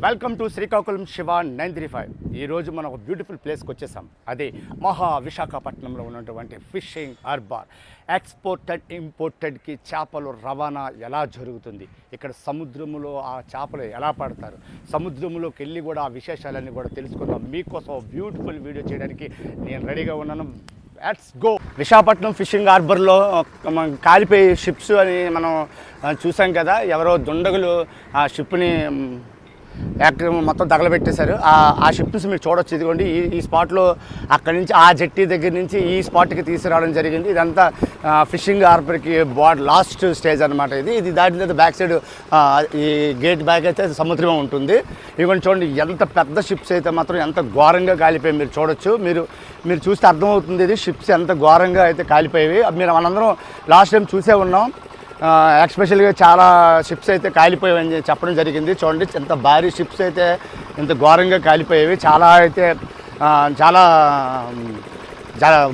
Welcome to Srikakulam Shiva 935. ఈరోజు మనం ఒక బ్యూటిఫుల్ ప్లేస్కి వచ్చేసాం. అదే విశాఖపట్నంలో ఉన్నటువంటి ఫిషింగ్ హార్బర్. ఎక్స్పోర్టెడ్ ఇంపోర్టెడ్కి చేపలు రవాణా ఎలా జరుగుతుంది, ఇక్కడ సముద్రంలో ఆ చేపలు ఎలా పడతారు, సముద్రంలోకి వెళ్ళి కూడా ఆ విశేషాలన్నీ కూడా తెలుసుకుందాం. మీకోసం బ్యూటిఫుల్ వీడియో చేయడానికి నేను రెడీగా ఉన్నాను. Let's go. విశాఖపట్నం ఫిషింగ్ హార్బర్లో కాలిపోయే షిప్స్ అని మనం చూసాం కదా. ఎవరో దుండగులు ఆ షిప్ని మొత్తం తగలబెట్టేశారు. ఆ షిప్స్ మీరు చూడొచ్చు. ఇదిగోండి ఈ స్పాట్లో అక్కడి నుంచి ఆ జెట్టి దగ్గర నుంచి ఈ స్పాట్కి తీసుకురావడం జరిగింది. ఇదంతా ఫిషింగ్ హార్బర్కి లాస్ట్ స్టేజ్ అనమాట. ఇది దాటిన తర్వాత బ్యాక్ సైడ్ ఈ గేట్ బ్యాక్ అయితే సముద్రం ఉంటుంది. ఇదిగోండి చూడండి, ఎంత పెద్ద షిప్స్ అయితే మాత్రం ఎంత ఘోరంగా కాలిపోయి మీరు చూడొచ్చు. మీరు చూస్తే అర్థమవుతుంది ఇది షిప్స్ ఎంత ఘోరంగా అయితే కాలిపోయేవి. మీరు మనందరం లాస్ట్ టైం చూసే ఉన్నాం. ఎస్పెషల్గా చాలా షిప్స్ అయితే కాలిపోయావని చెప్పడం జరిగింది. చూడండి ఎంత భారీ షిప్స్ అయితే ఇంత ఘోరంగా కాలిపోయేవి. చాలా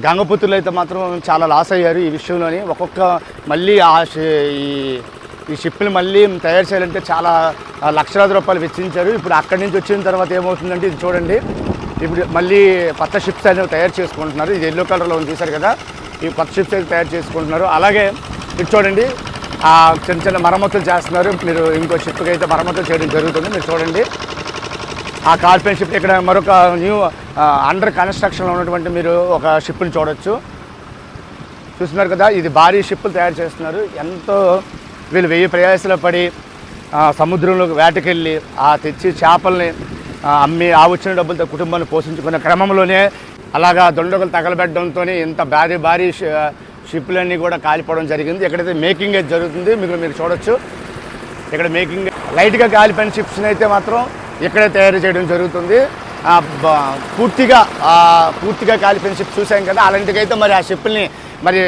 గంగపుత్రులు అయితే మాత్రం చాలా లాస్ అయ్యారు ఈ విషయంలోని. మళ్ళీ ఈ షిప్ని మళ్ళీ తయారు చేయాలంటే చాలా లక్షలాది రూపాయలు వెచ్చించారు. ఇప్పుడు అక్కడి నుంచి వచ్చిన తర్వాత ఏమవుతుందంటే ఇది చూడండి, ఇప్పుడు మళ్ళీ కొత్త షిప్స్ అనేవి తయారు చేసుకుంటున్నారు. ఇది ఎల్లో కలర్లో చూశారు కదా, ఈ కొత్త షిప్స్ అయితే తయారు చేసుకుంటున్నారు. అలాగే ఇది చూడండి, చిన్న చిన్న మరమ్మతులు చేస్తున్నారు. మీరు ఇంకో షిప్కి అయితే మరమ్మతులు చేయడం జరుగుతుంది. మీరు చూడండి ఆ కార్పెన్ షిప్. ఇక్కడ మరొక న్యూ అండర్ కన్స్ట్రక్షన్లో ఉన్నటువంటి మీరు ఒక షిప్ని చూడొచ్చు. చూస్తున్నారు కదా, ఇది భారీ షిప్పులు తయారు చేస్తున్నారు. ఎంతో వీళ్ళు 1000 ప్రయాసాలు పడి సముద్రంలోకి వేటకెళ్ళి తెచ్చి చేపల్ని అమ్మి వచ్చిన డబ్బులతో కుటుంబాన్ని పోషించుకున్న క్రమంలోనే అలాగా దొండగలు తగలబెట్టడంతో ఇంత భారీ షిప్లన్నీ కూడా కాలిపోవడం జరిగింది. ఎక్కడైతే మేకింగ్ అయితే జరుగుతుంది మీరు చూడొచ్చు. ఇక్కడ మేకింగ్ లైట్గా కాలిపోయిన షిప్స్ని అయితే మాత్రం ఇక్కడే తయారు చేయడం జరుగుతుంది. పూర్తిగా కాలిపోయిన షిప్స్ చూసాం కదా, అలాంటికైతే మరి ఆ షిప్ని మరి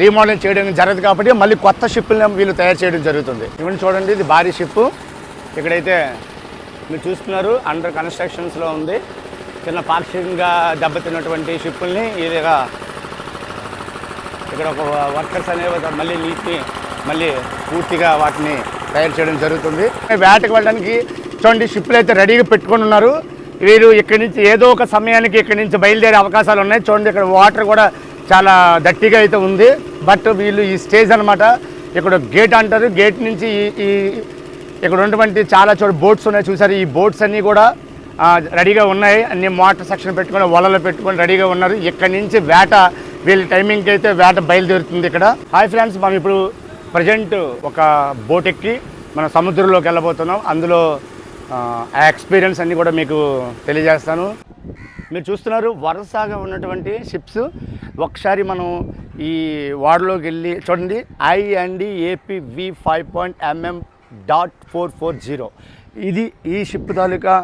రీమోడలింగ్ చేయడం జరగదు కాబట్టి మళ్ళీ కొత్త షిప్ని వీళ్ళు తయారు చేయడం జరుగుతుంది. ఇవన్నీ చూడండి, ఇది భారీ షిప్. ఇక్కడైతే మీరు చూస్తున్నారు అండర్ కన్స్ట్రక్షన్స్లో ఉంది. చిన్న పాక్షికంగా దెబ్బతిన్నటువంటి షిప్పుల్ని ఇక్కడ ఒక వర్కర్స్ అనేవి మళ్ళీ పూర్తిగా వాటిని తయారు చేయడం జరుగుతుంది. వేటకు వెళ్ళడానికి చూడండి షిప్లు అయితే రెడీగా పెట్టుకొని ఉన్నారు. వీరు ఇక్కడి నుంచి ఏదో ఒక సమయానికి ఇక్కడి నుంచి బయలుదేరే అవకాశాలు ఉన్నాయి. చూడండి ఇక్కడ వాటర్ కూడా చాలా దట్టిగా అయితే ఉంది. బట్ వీళ్ళు ఈ స్టేజ్ అనమాట, ఇక్కడ గేట్ అంటారు. గేట్ నుంచి ఇక్కడ ఉన్నటువంటి చాలా బోట్స్ ఉన్నాయి. చూసారు, ఈ బోట్స్ అన్నీ కూడా రెడీగా ఉన్నాయి. అన్ని మోటార్ సెక్షన్ పెట్టుకొని వలలు పెట్టుకొని రెడీగా ఉన్నారు. ఇక్కడి నుంచి వీళ్ళ టైమింగ్కి అయితే వేట బయలుదేరుతుంది. ఇక్కడ హాయ్ ఫ్రెండ్స్, మనం ఇప్పుడు ప్రజెంట్ ఒక బోట్ ఎక్కి మన సముద్రంలోకి వెళ్ళబోతున్నాం. అందులో ఆ ఎక్స్పీరియన్స్ అన్నీ కూడా మీకు తెలియజేస్తాను. మీరు చూస్తున్నారు వరుసగా ఉన్నటువంటి షిప్స్. ఒకసారి మనం ఈ వాడలోకి వెళ్ళి చూడండి, INDAPV 5.mm.440 ఈ షిప్ తాలూకా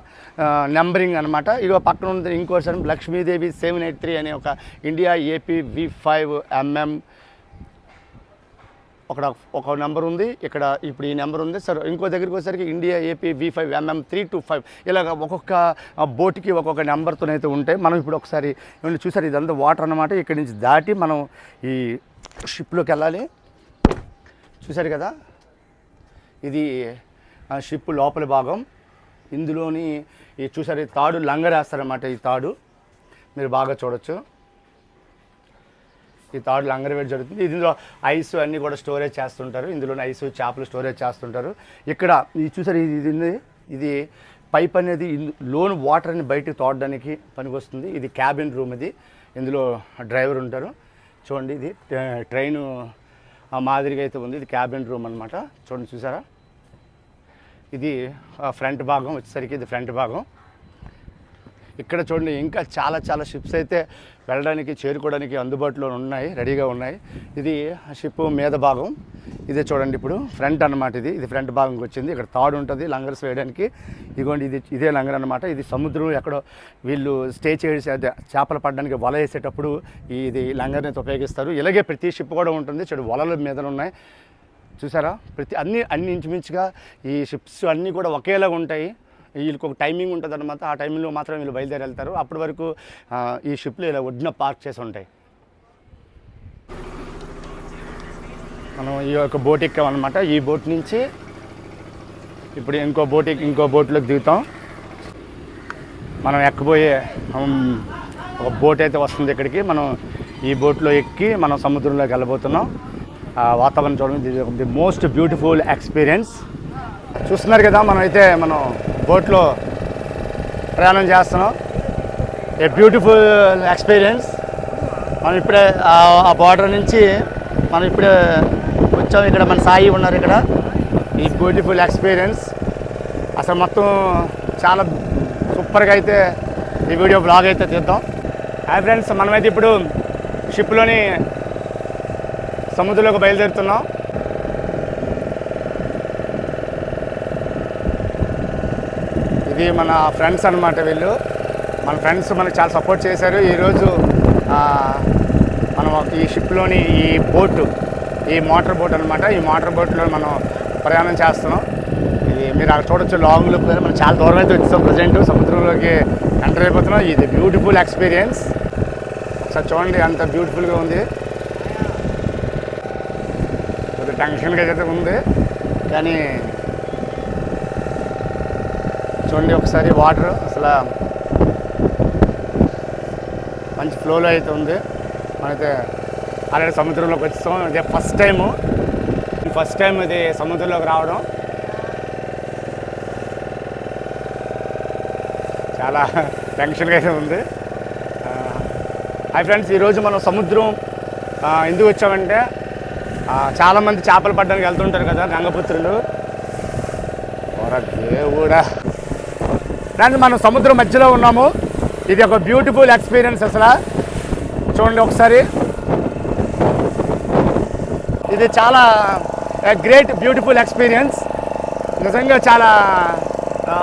నెంబరింగ్ అనమాట. ఇక పక్కన ఉంది ఇంకోసారి లక్ష్మీదేవి 783 అనే ఒక ఇండియా APV5mm ఒక నెంబర్ ఉంది ఇక్కడ. ఇప్పుడు ఈ నెంబర్ ఉంది సార్. ఇంకో దగ్గరికి వచ్చేసరికి ఇండియా APV5MM325. ఇలాగ ఒక్కొక్క బోట్కి ఒక్కొక్క నెంబర్తోనైతే ఉంటాయి. మనం ఇప్పుడు ఒకసారి ఏమన్నా చూసారు, ఇదంతా వాటర్ అనమాట. ఇక్కడి నుంచి దాటి మనం ఈ షిప్లోకి వెళ్ళాలి. చూసారు కదా, ఇది షిప్ లోపలి భాగం. ఇందులోని చూసారు ఈ తాడు లంగరేస్తారన్నమాట. ఈ తాడు మీరు బాగా చూడొచ్చు. ఈ తాడు లంగరవేట జరుగుతుంది. ఇందులో ఐస్ అన్నీ కూడా స్టోరేజ్ చేస్తుంటారు. ఇందులోని ఐస్ చేపలు స్టోరేజ్ చేస్తుంటారు. ఇక్కడ చూసారు, ఇది పైప్ అనేది లోన్ వాటర్ని బయటకు తోడడానికి పనికొస్తుంది. ఇది క్యాబిన్ రూమ్. ఇందులో డ్రైవర్ ఉంటారు. చూడండి, ఇది ట్రైను మాదిరిగా అయితే ఉంది. ఇది క్యాబిన్ రూమ్ అనమాట. చూడండి, చూసారా, ఇది ఫ్రంట్ భాగం వచ్చేసరికి ఇది ఫ్రంట్ భాగం. ఇక్కడ చూడండి ఇంకా చాలా షిప్స్ అయితే వెళ్ళడానికి చేరుకోవడానికి అందుబాటులో ఉన్నాయి, రెడీగా ఉన్నాయి. ఇది షిప్ మీద భాగం. ఇదే చూడండి, ఇప్పుడు ఫ్రంట్ అనమాట. ఇది ఫ్రంట్ భాగంకి వచ్చింది. ఇక్కడ తాడు ఉంటుంది లంగర్స్ వేయడానికి. ఇదిగోండి, ఇదే లంగర్ అనమాట. ఇది సముద్రం ఎక్కడో వీళ్ళు స్టే చేసి చేపలు పడడానికి వల వేసేటప్పుడు ఇది లంగర్ని ఉపయోగిస్తారు. ఇలాగే ప్రతి షిప్ కూడా ఉంటుంది. చూడు, వలల మీద ఉన్నాయి. చూసారా, అన్ని ఇంచుమించుగా ఈ షిప్స్ అన్నీ కూడా ఒకేలాగా ఉంటాయి. వీళ్ళకి ఒక టైమింగ్ ఉంటుంది అనమాట. ఆ టైంలో మాత్రం వీళ్ళు బయలుదేరి వెళ్తారు. అప్పటి వరకు ఈ షిప్లు ఇలా ఒడ్డున పార్క్ చేసి ఉంటాయి. మనం ఈ యొక్క బోట్ ఎక్కామన్నమాట. ఈ బోట్ నుంచి ఇప్పుడు ఇంకో బోట్లోకి దిగుతాం. మనం ఎక్కబోయే ఒక బోట్ అయితే వస్తుంది ఇక్కడికి. మనం ఈ బోట్లో ఎక్కి మనం సముద్రంలోకి వెళ్ళబోతున్నాం. వాతావరణం చూడండి, ది మోస్ట్ బ్యూటిఫుల్ ఎక్స్పీరియన్స్. చూస్తున్నారు కదా, మనం బోట్లో ప్రయాణం చేస్తున్నాం. A beautiful experience. మనం ఇప్పుడే ఆ బార్డర్ నుంచి మనం ఇప్పుడే వచ్చాం. ఇక్కడ మన సాయి ఉన్నారు ఇక్కడ. ఈ బ్యూటిఫుల్ ఎక్స్పీరియన్స్ అసలు మొత్తం చాలా సూపర్గా అయితే ఈ వీడియో బ్లాగ్ అయితే తీద్దాం. హాయ్ ఫ్రెండ్స్, మనమైతే ఇప్పుడు షిప్లోని సముద్రంలోకి బయలుదేరుతున్నాం. ఇది మన ఫ్రెండ్స్ అన్నమాట. వీళ్ళు మన ఫ్రెండ్స్ మనకు చాలా సపోర్ట్ చేశారు. ఈరోజు మనం ఈ షిప్లోని ఈ మోటార్ బోట్ అనమాట. ఈ మోటార్ బోట్లో మనం ప్రయాణం చేస్తున్నాం. ఇది మీరు అక్కడ చూడొచ్చు, లాంగ్ లుక్. మనం చాలా దూరం అయితే వచ్చాం. ప్రజెంట్ సముద్రంలోకి ఎంటర్ అయిపోతున్నాం. ఇది బ్యూటిఫుల్ ఎక్స్పీరియన్స్. ఒకసారి చూడండి ఎంత బ్యూటిఫుల్గా ఉంది. కొద్దిగా టెన్షన్గా అయితే ఉంది, కానీ చూడండి ఒకసారి వాటర్ అసలు మంచి ఫ్లోలో అయితే ఉంది. మనైతే ఆల్రెడీ సముద్రంలోకి వచ్చాం. ఇదే ఫస్ట్ టైం ఇది సముద్రంలోకి రావడం. చాలా టెన్షన్గా అయితే ఉంది. హాయ్ ఫ్రెండ్స్, ఈరోజు మనం సముద్రం ఎందుకు వచ్చామంటే చాలామంది చేపలు పట్టడానికి వెళ్తుంటారు కదా, గంగపుత్రులు. దేవుడా ఫ్రెండ్స్, మనం సముద్రం మధ్యలో ఉన్నాము. ఇది ఒక బ్యూటిఫుల్ ఎక్స్పీరియన్స్. అసలు చూడండి ఒకసారి, ఇది చాలా గ్రేట్ బ్యూటిఫుల్ ఎక్స్పీరియన్స్. నిజంగా చాలా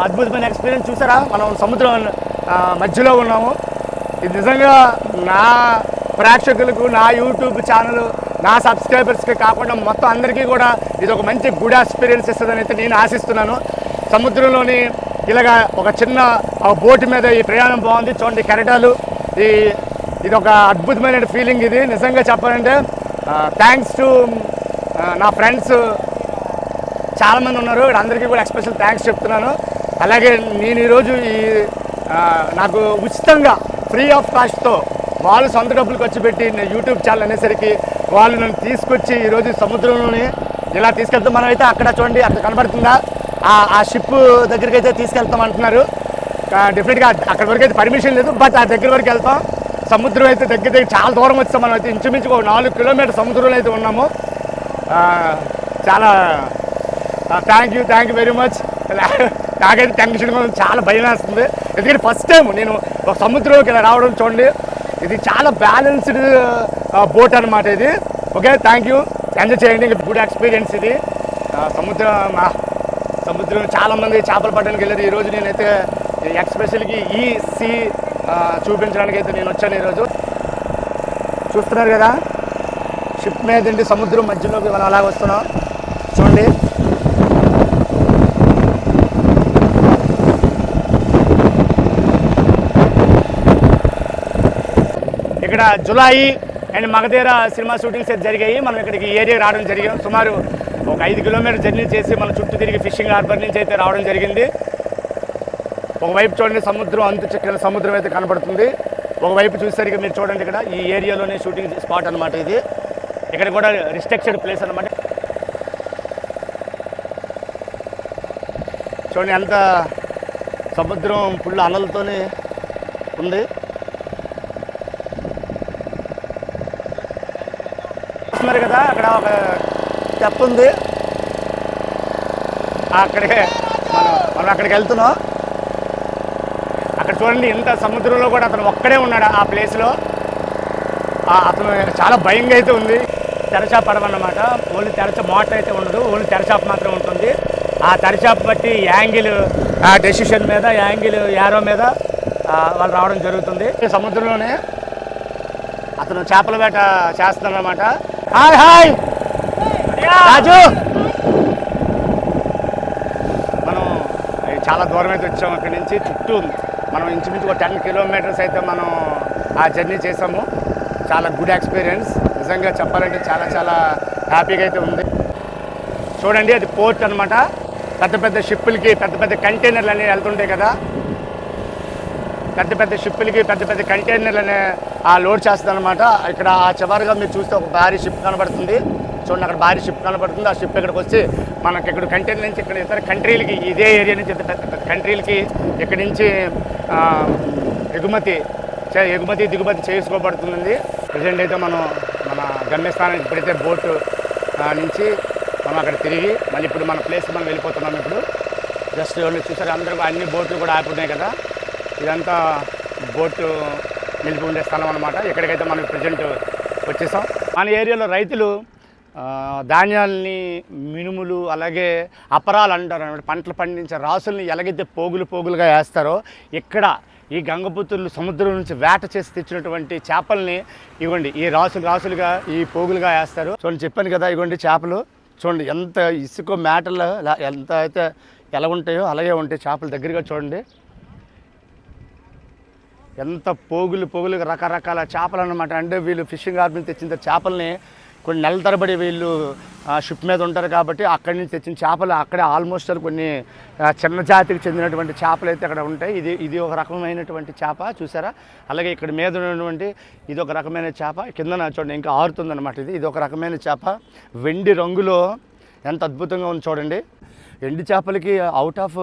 అద్భుతమైన ఎక్స్పీరియన్స్. చూసారా, మనం సముద్రం మధ్యలో ఉన్నాము. ఇది నిజంగా నా ప్రేక్షకులకు, నా యూట్యూబ్ ఛానల్, నా సబ్స్క్రైబర్స్కి కాకుండా మొత్తం అందరికీ కూడా ఇది ఒక మంచి గుడ్ ఎక్స్పీరియన్స్ ఇస్తుందని అయితే నేను ఆశిస్తున్నాను. సముద్రంలోని ఇలాగా ఒక చిన్న బోటు మీద ఈ ప్రయాణం బాగుంది. చూడండి కెరటాలు. ఇది ఒక అద్భుతమైన ఫీలింగ్. ఇది నిజంగా చెప్పాలంటే థ్యాంక్స్ టు నా ఫ్రెండ్స్ చాలామంది ఉన్నారు. అందరికీ కూడా ఎస్పెషల్ థ్యాంక్స్ చెప్తున్నాను. అలాగే నేను ఈరోజు నాకు ఉచితంగా ఫ్రీ ఆఫ్ కాస్ట్తో వాళ్ళు సొంత డబ్బులు ఖర్చు పెట్టి యూట్యూబ్ ఛానల్ అనేసరికి వాళ్ళు నన్ను తీసుకొచ్చి ఈరోజు సముద్రంలోని ఇలా తీసుకెళ్తాం. మనం అయితే అక్కడ చూడండి, అక్కడ కనబడుతుందా, ఆ షిప్ దగ్గరికి అయితే తీసుకెళ్తాం అంటున్నారు. డెఫినెట్గా అక్కడి వరకు అయితే పర్మిషన్ లేదు, బట్ ఆ దగ్గర వరకు వెళ్తాం. సముద్రం అయితే దగ్గర చాలా దూరం వచ్చాం. మనం అయితే ఇంచుమించుగా 4 కిలోమీటర్ సముద్రంలో అయితే ఉన్నాము. చాలా థ్యాంక్ యూ వెరీ మచ్. నాకైతే టెన్షన్గా చాలా భయం వేస్తుంది. ఎందుకంటే ఫస్ట్ టైం నేను ఒక సముద్రంలోకి ఇలా రావడం. చూడండి, ఇది చాలా బ్యాలెన్స్డ్ బోట్ అనమాట ఇది. Okay, thank you. ఎంజాయ్ చేయండి. గుడ్ ఎక్స్పీరియన్స్ ఇది. సముద్రం చాలామంది చేపలు పట్టడానికి వెళ్ళారు. ఈరోజు నేనైతే ఎక్స్పెషల్కి ఈ సీ చూపించడానికి అయితే నేను వచ్చాను. ఈరోజు చూస్తున్నారు కదా, షిప్ మీద సముద్రం మధ్యలోకి మనం అలాగ వస్తున్నాం. చూడండి, ఇక్కడ Julayi and Magadheera cinema shootings అయితే జరిగాయి. మనం ఇక్కడికి ఈ ఏరియాకి రావడం జరిగాం. సుమారు ఒక 5 కిలోమీటర్ జర్నీ చేసి మనం చుట్టూ తిరిగి ఫిషింగ్ హార్బర్ నుంచి అయితే రావడం జరిగింది. ఒకవైపు చూడండి, సముద్రం అంతు చిక్కని సముద్రం అయితే కనబడుతుంది. ఒకవైపు చూసేసరికి మీరు చూడండి, ఇక్కడ ఈ ఏరియాలోనే షూటింగ్ స్పాట్ అనమాట ఇది. ఇక్కడ కూడా రిస్ట్రిక్టెడ్ ప్లేస్ అనమాట. చూడండి ఎంత సముద్రం ఫుల్ అలలతోనే ఉంది. చూస్తున్నారు కదా, అక్కడ ఒక స్టెప్ ఉంది. అక్కడికే మనం అక్కడికి వెళ్తున్నాం. అక్కడ చూడండి, ఇంత సముద్రంలో కూడా అతను ఒక్కడే ఉన్నాడు ఆ ప్లేస్లో. అతను చాలా భయంగా అయితే ఉంది. తెరచాప పడవన్నమాట. ఓన్లీ మోటార్ అయితే ఉండదు, ఓన్లీ తెరచాప మాత్రం ఉంటుంది. ఆ తెరచాప బట్టి యాంగిల్ డెసిషన్ మీద, యాంగిల్ యారో మీద వాళ్ళు రావడం జరుగుతుంది. సముద్రంలోనే అతను చేపల వేట చేస్తున్నారన్నమాట. హాయ్ హాయ్ రాజు, మనం చాలా దూరం అయితే వచ్చాము. అక్కడి నుంచి చుట్టూ మనం ఇంచుమించు ఒక 10 కిలోమీటర్స్ అయితే మనం ఆ జర్నీ చేసాము. చాలా గుడ్ ఎక్స్పీరియన్స్. నిజంగా చెప్పాలంటే చాలా హ్యాపీగా అయితే ఉంది. చూడండి, అది పోర్ట్ అనమాట. పెద్ద పెద్ద షిప్పులకి పెద్ద పెద్ద కంటైనర్లు అనేవి వెళ్తుంటాయి కదా, పెద్ద పెద్ద షిప్పులకి పెద్ద పెద్ద కంటైనర్లని లోడ్ చేస్తుంది అనమాట. ఇక్కడ ఆ చివరిగా మీరు చూస్తే ఒక భారీ షిప్ కనబడుతుంది. చూడండి, అక్కడ భారీ షిప్ కనబడుతుంది. ఆ షిప్ ఇక్కడికి వచ్చి మనకి ఇక్కడ కంటైనర్ నుంచి ఇక్కడ ఇతర కంట్రీలకి, ఇదే ఏరియా నుంచి పెద్ద పెద్ద కంట్రీలకి ఇక్కడి నుంచి ఎగుమతి దిగుమతి చేసుకోబడుతుంది. ప్రజెంట్ అయితే మనం మన గమ్యస్థానానికి ఇప్పుడైతే బోటు నుంచి మనం అక్కడ తిరిగి మళ్ళీ ఇప్పుడు మన ప్లేస్ మనం వెళ్ళిపోతున్నాం. ఇప్పుడు జస్ట్ చూసారు అందరూ అన్ని బోట్లు కూడా ఆపున్నాయి కదా, ఇదంతా బోటు నిలిపి ఉండే స్థలం అనమాట. ఎక్కడికైతే మనం ప్రజెంట్ వచ్చేసాం. మన ఏరియాలో రైతులు ధాన్యాలని, మినుములు, అలాగే అపరాలు అంటారు అనమాట. పంటలు పండించే రాసుల్ని ఎలాగైతే పోగులుగా వేస్తారో, ఇక్కడ ఈ గంగపుత్రులు సముద్రం నుంచి వేట చేసి తెచ్చినటువంటి చేపల్ని ఇవ్వండి ఈ రాసులుగా ఈ పోగులుగా వేస్తారు. చూడండి, చెప్పాను కదా, ఇవ్వండి చేపలు. చూడండి ఎంత ఇసుక మేటలు ఎంత అయితే ఎలా ఉంటాయో అలాగే ఉంటాయి చేపలు. దగ్గరగా చూడండి, ఎంత పోగులుగా రకరకాల చేపలు అన్నమాట. అంటే వీళ్ళు ఫిషింగ్ హార్బర్ నుంచి తెచ్చిన చేపల్ని కొన్ని నెలల తరబడి వీళ్ళు షిప్ మీద ఉంటారు కాబట్టి అక్కడి నుంచి తెచ్చిన చేపలు అక్కడే ఆల్మోస్ట్ కొన్ని చిన్న జాతికి చెందినటువంటి చేపలు అయితే అక్కడ ఉంటాయి. ఇది ఒక రకమైనటువంటి చేప చూసారా. అలాగే ఇక్కడ మీద ఉన్నటువంటి ఇది ఒక రకమైన చేప, కిందన చూడండి ఇంకా ఆరుతుందన్నమాట. ఇది ఒక రకమైన చేప, వెండి రంగులో ఎంత అద్భుతంగా ఉంది చూడండి. ఎండు చేపలకి అవుట్ ఆఫ్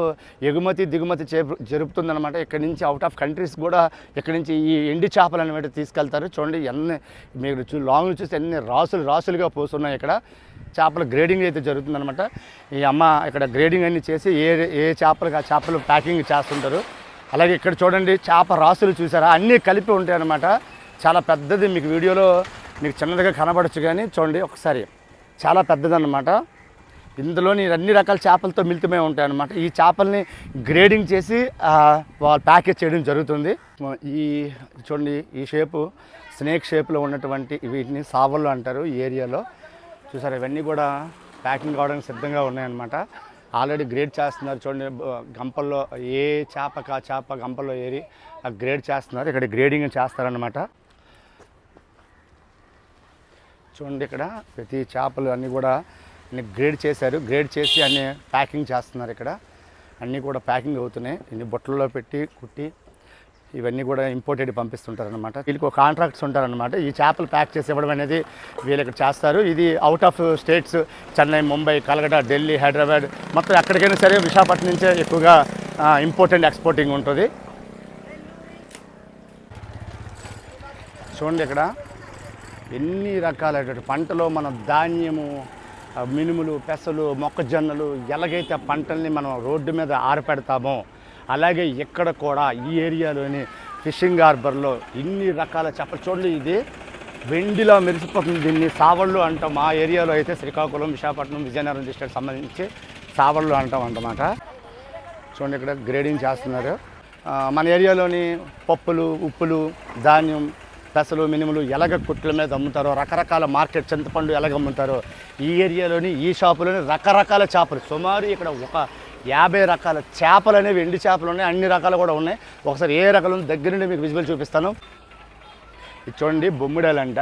ఎగుమతి దిగుమతి జరుపుతుందన్నమాట. ఇక్కడి నుంచి అవుట్ ఆఫ్ కంట్రీస్ కూడా ఇక్కడి నుంచి ఈ ఎండు చేపలు అనేవి తీసుకెళ్తారు. చూడండి మీరు లాంగ్ చూస్తే ఎన్ని రాసులుగా పోస్తున్నాయి. ఇక్కడ చేపల గ్రేడింగ్ అయితే జరుగుతుందన్నమాట. ఈ అమ్మ ఇక్కడ గ్రేడింగ్ అన్ని చేసి ఏ చేపలకు ఆ చేపలు ప్యాకింగ్ చేస్తుంటారు. అలాగే ఇక్కడ చూడండి చేప రాసులు చూసారా, అన్నీ కలిపి ఉంటాయి అన్నమాట. చాలా పెద్దది, మీకు వీడియోలో మీకు చిన్నదిగా కనబడచ్చు కానీ చూడండి ఒకసారి, చాలా పెద్దదన్నమాట. ఇందులోని అన్ని రకాల చేపలతో మిళితమే ఉంటాయి అన్నమాట. ఈ చేపల్ని గ్రేడింగ్ చేసి వాళ్ళు ప్యాకేజ్ చేయడం జరుగుతుంది. ఈ చూడండి, ఈ షేపు స్నేక్ షేప్లో ఉన్నటువంటి వీటిని సావళ్ళు అంటారు ఈ ఏరియాలో. చూసారు, ఇవన్నీ కూడా ప్యాకింగ్ కావడానికి సిద్ధంగా ఉన్నాయన్నమాట. ఆల్రెడీ గ్రేడ్ చేస్తున్నారు. చూడండి, గంపల్లో ఏ చేపకు ఆ చేప గంపల్లో ఏరి గ్రేడ్ చేస్తున్నారు. ఇక్కడ గ్రేడింగ్ చేస్తారనమాట. చూడండి, ఇక్కడ ప్రతి చేపలు అన్నీ కూడా గ్రేడ్ చేశారు. గ్రేడ్ చేసి అన్నీ ప్యాకింగ్ చేస్తున్నారు. ఇక్కడ అన్నీ కూడా ప్యాకింగ్ అవుతున్నాయి. ఇన్ని బొట్టల్లో పెట్టి కుట్టి ఇవన్నీ కూడా ఇంపోర్టెడ్ పంపిస్తుంటారు అనమాట. వీళ్ళకి కాంట్రాక్ట్స్ ఉంటారనమాట. ఈ చేపలు ప్యాక్ చేసి ఇవ్వడం అనేది వీళ్ళు ఇక్కడ చేస్తారు. ఇది out of states, Chennai, Mumbai, Calcutta, Delhi, Hyderabad మొత్తం ఎక్కడికైనా సరే విశాఖపట్నం నుంచే ఎక్కువగా ఇంపోర్ట్ అండ్ ఎక్స్పోర్టింగ్ ఉంటుంది. చూడండి, ఇక్కడ ఎన్ని రకాలైనటువంటి పంటలో మనం ధాన్యము, మినుములు, పెసలు, మొక్కజొన్నలు ఎలాగైతే పంటల్ని మనం రోడ్డు మీద ఆరపెడతామో అలాగే ఇక్కడ కూడా ఈ ఏరియాలోని ఫిషింగ్ హార్బర్లో ఇన్ని రకాల చేపలు. చూడండి, ఇది వెండిలో మెరిసిపోతుంది. దీన్ని సావళ్ళు అంటాం. మా ఏరియాలో అయితే శ్రీకాకుళం, విశాఖపట్నం, విజయనగరం డిస్ట్రిక్ట్ సంబంధించి సావళ్ళు అంటాం అన్నమాట. చూడండి, ఇక్కడ గ్రేడింగ్ చేస్తున్నారు. మన ఏరియాలోని పప్పులు, ఉప్పులు, ధాన్యం, పెసలు, మినుములు ఎలాగ కుట్ల మీద అమ్ముతారో, రకరకాల మార్కెట్ చింతపండు ఎలాగ అమ్ముతారో ఈ ఏరియాలోని ఈ షాపులోని రకరకాల చేపలు, సుమారు ఇక్కడ ఒక 50 రకాల చేపలు అనేవి, ఎండు చేపలు ఉన్నాయి, అన్ని రకాలు కూడా ఉన్నాయి. ఒకసారి ఏ రకాలు దగ్గర నుండి మీకు విజువల్ చూపిస్తాను. ఇది చూడండి, బొమ్మిడాలు అంట.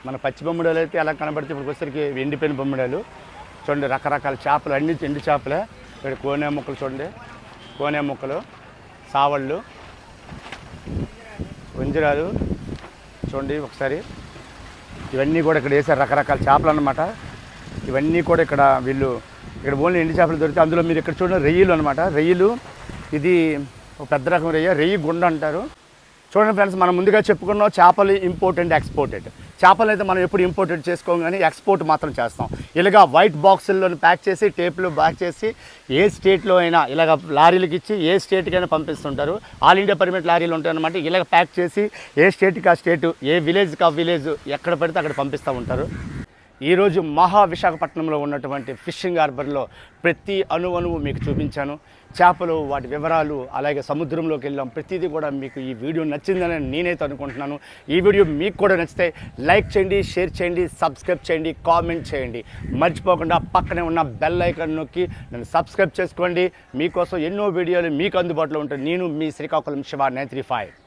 మన పచ్చి బొమ్మిడాలు అయితే ఎలా కనబడితే ఇప్పుడు వచ్చేసరికి ఎండిపోయిన బొమ్మిడాలు. చూడండి, రకరకాల చేపలు అన్ని ఎండు చేపలే. ఇక్కడ కోనే ముక్కలు చూడండి, కోనే ముక్కలు, సావళ్ళు, వంజరాలు చూడండి ఒకసారి. ఇవన్నీ కూడా ఇక్కడ వేసారు రకరకాల చేపలు అన్నమాట. ఇవన్నీ కూడా ఇక్కడ వీళ్ళు ఇక్కడ ఓన్లీ ఎండు చేపలు దొరుకుతాయి. అందులో మీరు ఇక్కడ చూడండి రొయ్యలు అనమాట. రొయ్యలు ఇది ఒక పెద్ద రకం రొయ్యి గుండ అంటారు. చూడండి ఫ్రెండ్స్, మనం ముందుగా చెప్పుకున్నాం చేపలు ఇంపోర్ట్ అండ్ ఎక్స్పోర్టెడ్. చేపలు అయితే మనం ఎప్పుడు ఇంపోర్టెడ్ చేసుకోం కానీ ఎక్స్పోర్ట్ మాత్రం చేస్తాం. ఇలాగా వైట్ బాక్సుల్లో ప్యాక్ చేసి టేపులు బ్యాక్ చేసి ఏ స్టేట్లో అయినా ఇలాగ లారీలకు ఇచ్చి ఏ స్టేట్కైనా పంపిస్తుంటారు. ఆల్ ఇండియా పర్మిట్ లారీలు ఉంటాయి అన్నమాట. ఇలాగ ప్యాక్ చేసి ఏ స్టేట్కి ఆ స్టేటు, ఏ విలేజ్కి ఆ విలేజ్ ఎక్కడ పడితే అక్కడ పంపిస్తూ ఉంటారు. ఈరోజు విశాఖపట్నంలో ఉన్నటువంటి ఫిషింగ్ హార్బర్లో ప్రతి అణువు మీకు చూపించాను. చేపలు, వాటి వివరాలు, అలాగే సముద్రంలోకి వెళ్ళాం. ప్రతిదీ కూడా మీకు ఈ వీడియో నచ్చిందని నేనైతే అనుకుంటున్నాను. ఈ వీడియో మీకు కూడా నచ్చితే లైక్ చేయండి, షేర్ చేయండి, సబ్స్క్రైబ్ చేయండి, కామెంట్ చేయండి. మర్చిపోకుండా పక్కనే ఉన్న బెల్ ఐకాన్ నొక్కి నన్ను సబ్స్క్రైబ్ చేసుకోండి. మీకోసం ఎన్నో వీడియోలు మీకు అందుబాటులో ఉంటాయి. నేను మీ శ్రీకాకుళం శివ 935.